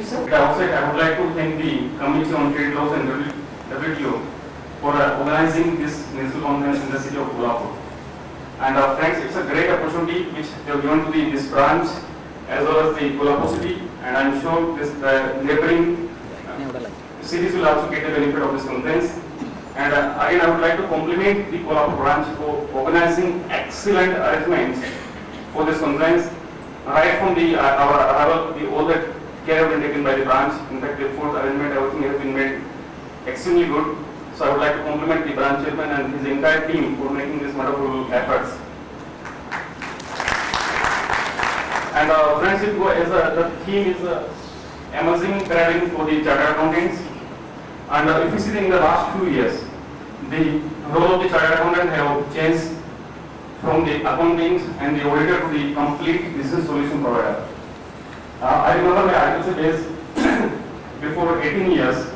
you, sir. At the outset, I would like to thank the Committee on Trade Laws and WTO for organizing this NISL conference in the city of Kolhapur. And friends, it's a great opportunity which they have given to this branch as well as the Kolhapur city, and I'm sure this neighboring cities will also get the benefit of this conference. And again, I would like to compliment the Kolhapur branch for organizing excellent arrangements for this conference. Right from our arrival, all the care have been taken by the branch. In fact, the food arrangement, everything has been made extremely good. So I would like to compliment the branch chairman and his entire team for making these wonderful efforts. And friends, the theme is emerging paradigm for the chartered accountants. And if you see in the last few years, the role of the chartered accountant have changed from the accounting and the auditor to the complete business solution provider. I remember my ITC days before 18 years,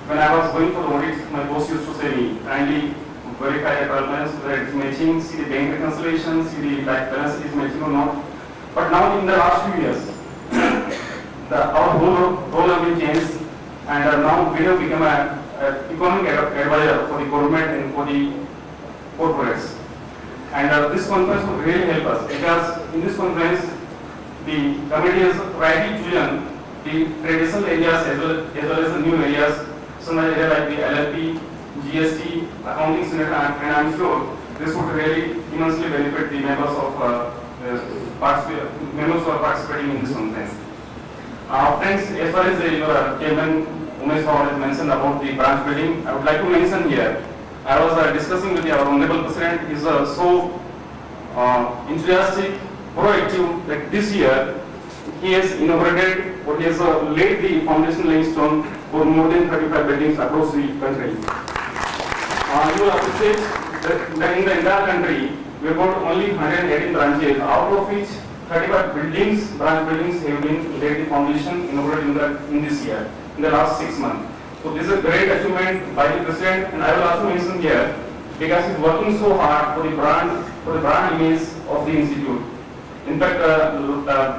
when I was going for the audit, my boss used to say me, kindly verify the balance whether it's matching, see the bank reconciliation, see the balance is matching or not. But now in the last few years, our whole role has been changed, and now we have become an economic advisor for the government and for the corporates. And this conference will really help us, because in this conference, the committee has rightly chosen the traditional areas as well as the new areas, some areas like the LLP, GST, accounting standard, and I'm sure this would really immensely benefit the members of members who are participating in this conference. Friends, as far as your chairman Umesh Pawar has mentioned about the branch building, I would like to mention here. I was discussing with our honorable president. He is so enthusiastic, proactive that this year he has inaugurated or he has laid the foundation laying stone for more than 35 buildings across the country. You will appreciate that in the entire country we have got only 118 branches, out of which 35 branch buildings have been laid the foundation inaugurated in this year, in the last 6 months. So this is a great achievement by the president, and I will also mention here, because he is working so hard for the brand image of the institute. In fact,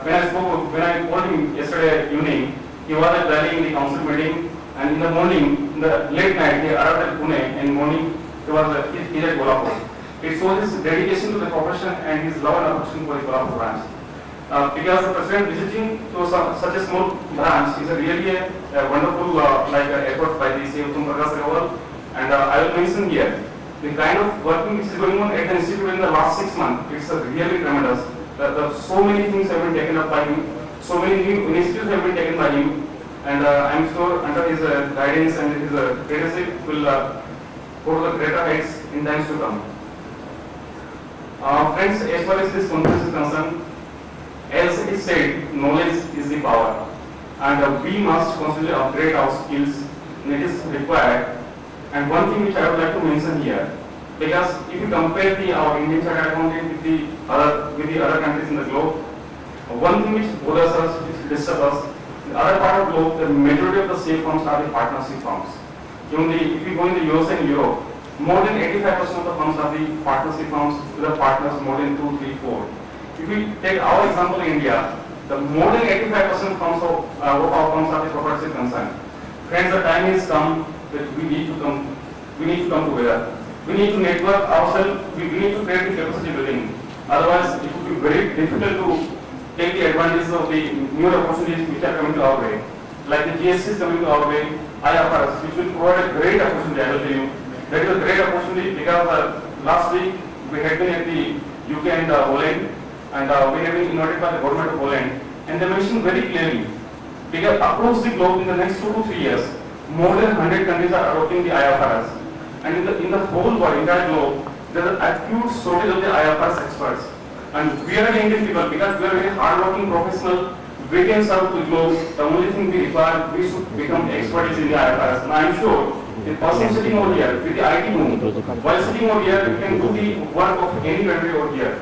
when I called him yesterday evening, he was at Delhi in the council meeting, and in the morning, in the late night, he arrived at Pune, and in the morning he was at Kolhapur. It shows his dedication to the profession and his love and affection for the Kolhapur branch. Because the president visiting to such a small branch is really a wonderful effort by the CFO Prakash Agarwal. And I will mention here the kind of working which is going on at the institute in the last 6 months. It's really tremendous. So many things have been taken up by him. So many new initiatives have been taken by him. And I'm sure under his guidance and his leadership will go to the greater heights in times to come. Friends, as far as this conference is concerned, as it said, knowledge is the power, and we must constantly upgrade our skills, and it is required. And one thing which I would like to mention here, because if you compare our Indian chartered accounting with the other countries in the globe, one thing which bothers us, which disturbs us, in the other part of the globe, the majority of the safe firms are the partnership firms. If you go in the US and Europe, more than 85% of the firms are the partnership firms with the partners more than 2, 3, 4. If we take our example in India, the more than 85% firms of our firms are the proprietary concerned. Friends, the time has come that we need to come together. We need to network ourselves. We need to create the capacity building. Otherwise, it would be very difficult to take the advantage of the new opportunities which are coming to our way. Like the GST is coming to our way, IFRS, which will provide a great opportunity, I will tell you. That is a great opportunity because last week we had been at the UK and Holland, and we have been invited by the government of Holland, and they mentioned very clearly, because across the globe in the next 2 to 3 years, more than 100 countries are adopting the IFRS, and in the whole world, entire globe, there is an acute shortage of the IFRS experts, and we are the Indian people, because we are very hard-working professional, we can serve the globe. The only thing we require, we should become experts in the IFRS, and I am sure the person sitting over here with the IT room, while sitting over here, we can do the work of any country over here.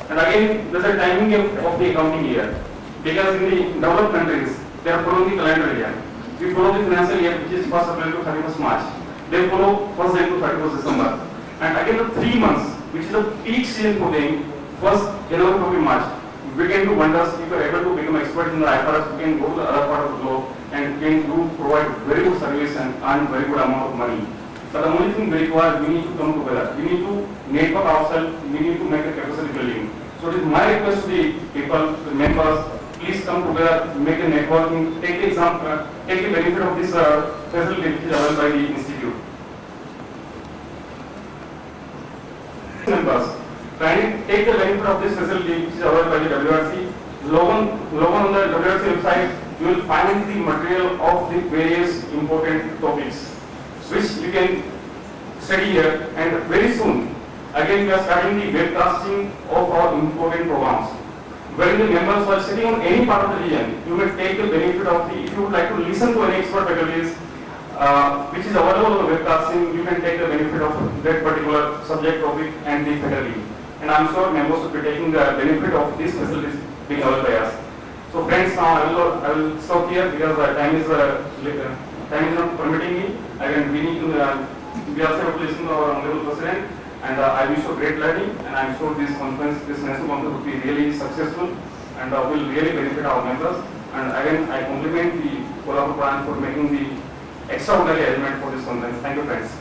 And again, there's a timing of the accounting year, because in the developed countries, they are following the calendar year. We follow the financial year, which is 1st April to 31st March. They follow 1st Jan to 31st December. And again, the 3 months, which is a peak season for them, 1st January to March. We can do wonders if we are able to become experts in the IFRS. We can go to the other part of the globe and can do provide very good service and earn very good amount of money. But the only thing we require, we need to come together. We need to network ourselves. We need to make a capacity building. So it is my request to the people, the members, please come together, make a networking, take the benefit of this facility which is available by the institute. Members, take the benefit of this facility which is available by the WRC. Log on the WRC website, you will find the material of the various important topics which you can study here, and very soon again we are starting the webcasting of our important programs. Wherein the members who are sitting on any part of the region, you may take the benefit of the, if you would like to listen to any expert faculties which is available on the webcasting, you can take the benefit of that particular subject topic and the faculty. And I am sure members will be taking the benefit of these facilities being available by us. So friends, now I will stop here because time is not permitting me. Again, we need to we also have to listen to our honorable president, and I wish you great learning, and I am sure this national conference will be really successful and will really benefit our members. And again, I compliment the Kolhapur branch for making the extraordinary arrangement for this conference. Thank you, friends.